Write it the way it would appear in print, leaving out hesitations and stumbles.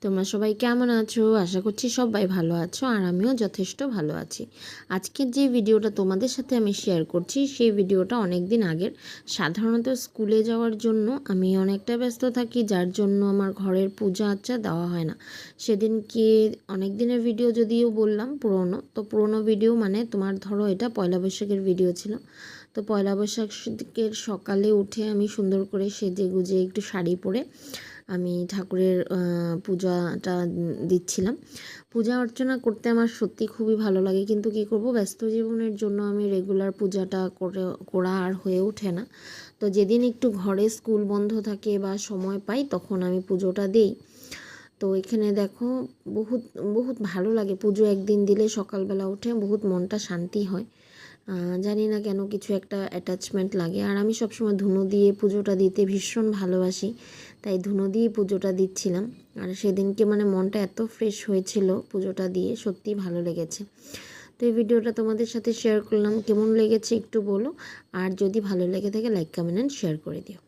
তোমরা সবাই কেমন আছো? আশা করছি সবাই ভালো আছো আর আমিও যথেষ্ট ভালো আছি। আজকের যে ভিডিওটা তোমাদের সাথে আমি শেয়ার করছি সেই ভিডিওটা অনেক দিন আগের। সাধারণত স্কুলে যাওয়ার জন্য আমি অনেকটা ব্যস্ত থাকি, যার জন্য আমার ঘরের পূজা আচ্চা দেওয়া হয় না। সেদিনকে অনেক দিনের ভিডিও যদিও বললাম পুরনো ভিডিও, মানে তোমার ধরো এটা পয়লা বৈশাখের ভিডিও ছিল। তো পয়লা বৈশাখের সকালে উঠে আমি সুন্দর করে সেজে গুজে একটু শাড়ি পরে আমি ঠাকুরের পূজাটা দিচ্ছিলাম। পূজা অর্চনা করতে আমার সত্যি খুবই ভালো লাগে, কিন্তু কী করব, ব্যস্ত জীবনের জন্য আমি রেগুলার পূজাটা করা আর হয়ে ওঠে না। তো যেদিন একটু ঘরে স্কুল বন্ধ থাকে বা সময় পাই তখন আমি পুজোটা দিই। তো এখানে দেখো বহুত বহুত ভালো লাগে পুজো একদিন দিলে, সকালবেলা উঠে বহুত মনটা শান্তি হয়। জানি না কেন কিছু একটা অ্যাটাচমেন্ট লাগে, আর আমি সবসময় ধুনো দিয়ে পুজোটা দিতে ভীষণ ভালোবাসি, তাই ধুনো দিয়ে পুজোটা দিচ্ছিলাম। আর সেদিনকে মানে মনটা এত ফ্রেশ হয়েছিল পুজোটা দিয়ে, সত্যিই ভালো লেগেছে। তো এই ভিডিওটা তোমাদের সাথে শেয়ার করলাম, কেমন লেগেছে একটু বলো, আর যদি ভালো লেগে থাকে লাইক কমেন্ট অ্যান্ড শেয়ার করে দিও।